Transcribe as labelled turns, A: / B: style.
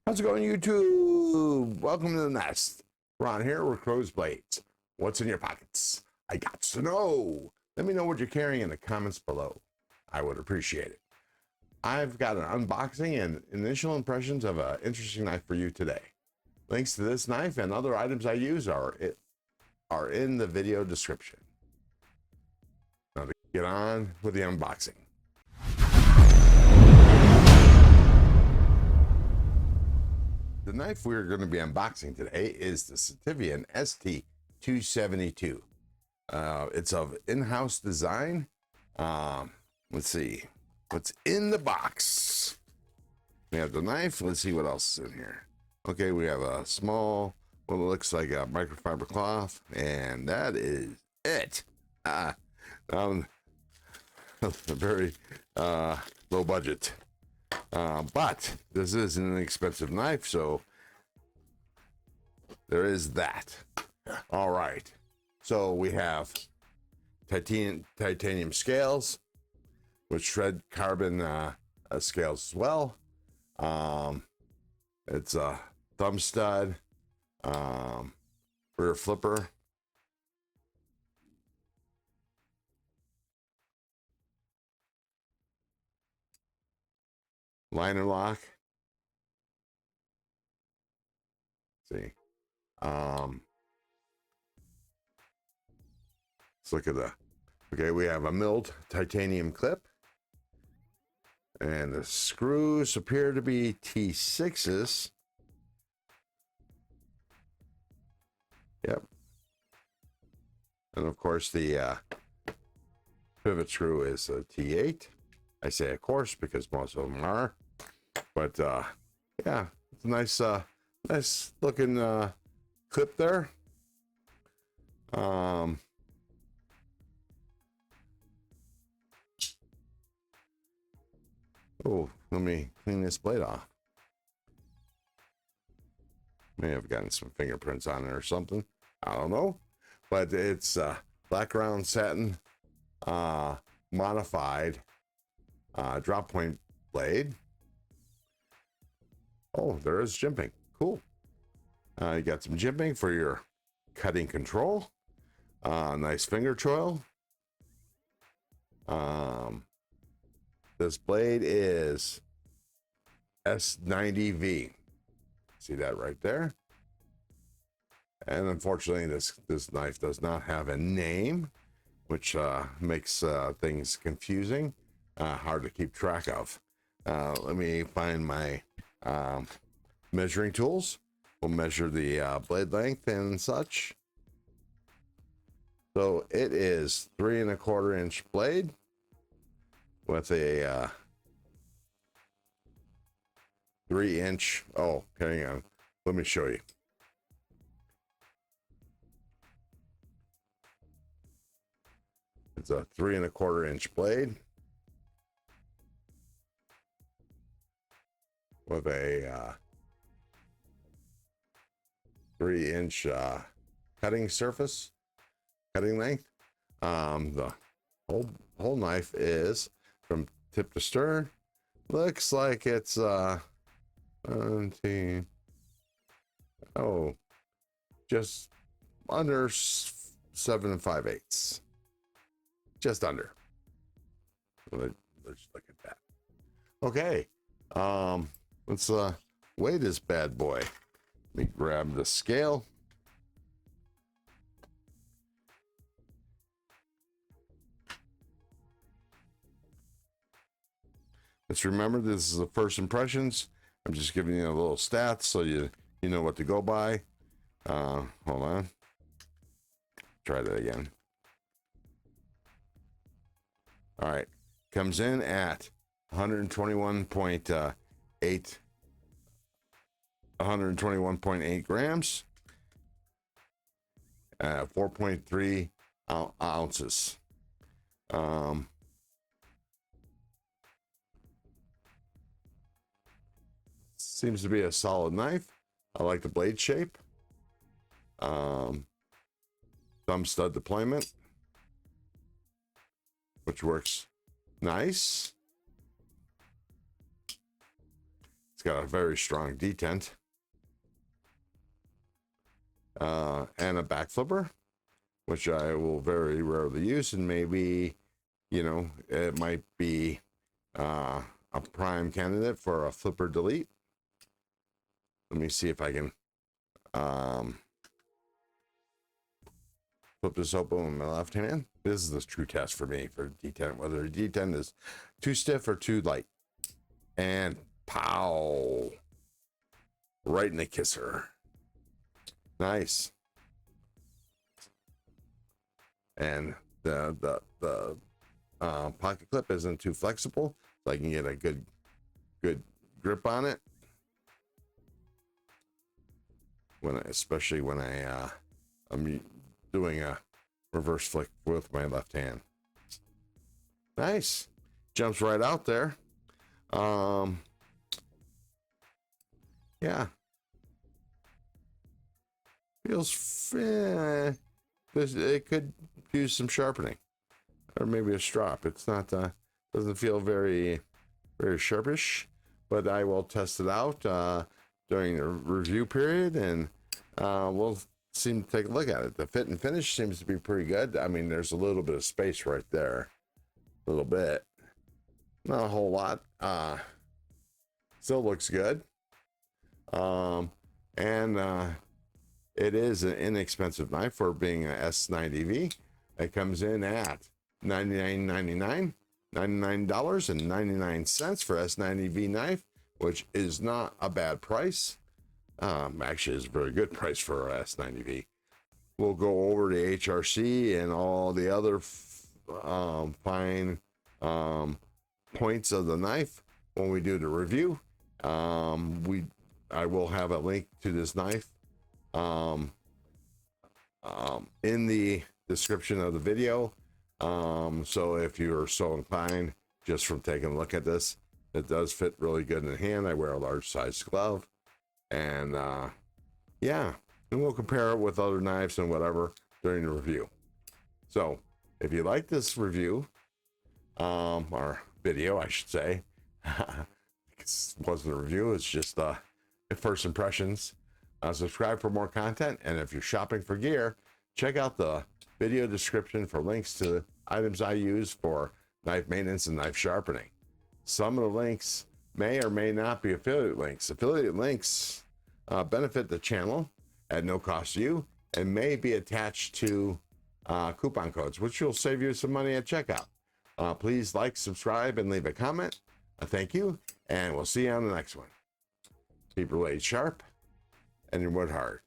A: How's it going, YouTube? Welcome to the nest. Ron here with Crow's Blades. What's in your pockets? I got to know. Let me know what you're carrying in the comments below. I would appreciate it. I've got an unboxing and initial impressions of an interesting knife for you today. Links to this knife and other items I use are in the video description. Now to get on with the unboxing. The knife we're going to be unboxing today is the Sitivien ST 272. It's of in-house design. Let's see what's in the box. We have the knife. Let's see what else is in here. Okay, we have a small, what looks like a microfiber cloth, and that is it. Very low budget. But this is an inexpensive knife, so there is that. All right. So we have titanium scales with shred carbon scales as well. It's a thumb stud, rear flipper. Liner lock. Let's see. Let's look at okay, we have a milled titanium clip. And the screws appear to be T6s. Yep. And of course the pivot screw is a T8. I say of course because most of them are. But yeah, it's a nice looking clip there. Oh, let me clean this blade off. May have gotten some fingerprints on it or something. I don't know. But it's black ground satin modified drop point blade. Oh, there is jimping. Cool. You got some jimping for your cutting control. Nice finger choil. This blade is S90V. See that right there? And unfortunately, this knife does not have a name, which makes things confusing, hard to keep track of. Let me find my measuring tools. We'll measure the blade length and such. So it is 3 1/4 inch blade with a 3 inch. Oh, hang on. Let me show you. It's a 3 1/4 inch blade with a 3 inch cutting surface, cutting length. The whole knife is from tip to stern. Looks like it's 17. Oh, just under 7 5/8. Just under. Let's look at that. Okay. Let's weigh this bad boy. Let me grab the scale. Let's remember this is the first impressions. I'm just giving you a little stats so you know what to go by. Hold on. Try that again. All right. Comes in at 121.8 grams, 4.3 ounces. Seems to be a solid knife. I like the blade shape. Thumb stud deployment, which works nice. got a very strong detent. And a back flipper, which I will very rarely use, and maybe, you know, it might be a prime candidate for a flipper delete. Let me see if I can flip this open with my left hand. This is the true test for me for detent, whether a detent is too stiff or too light. And pow, right in the kisser. Nice. And the pocket clip isn't too flexible, so I can get a good grip on it. Especially when I'm doing a reverse flick with my left hand. Nice. Jumps right out there. Yeah. Feels, it could use some sharpening, or maybe a strop. It's not, doesn't feel very sharpish, but I will test it out during the review period, and we'll seem to take a look at it. The fit and finish seems to be pretty good. I mean, there's a little bit of space right there, a little bit, not a whole lot. Still looks good. It is an inexpensive knife for being a S90V. It comes in at $99.99 for S90V knife, which is not a bad price. Actually, it's a very good price for a S90V. We'll go over the HRC and all the other fine points of the knife when we do the review. I will have a link to this knife in the description of the video. So if you're so inclined, just from taking a look at this, it does fit really good in the hand. I wear a large size glove, and yeah, and we'll compare it with other knives and whatever during the review. So if you like this review, or video, I should say, it wasn't a review, it's just first impressions. Subscribe for more content, and if you're shopping for gear, check out the video description for links to items I use for knife maintenance and knife sharpening. Some of the links may or may not be affiliate links. Affiliate links benefit the channel at no cost to you and may be attached to coupon codes, which will save you some money at checkout. Please like, subscribe, and leave a comment. Thank you, and we'll see you on the next one. Keep your blade sharp and your wood hard.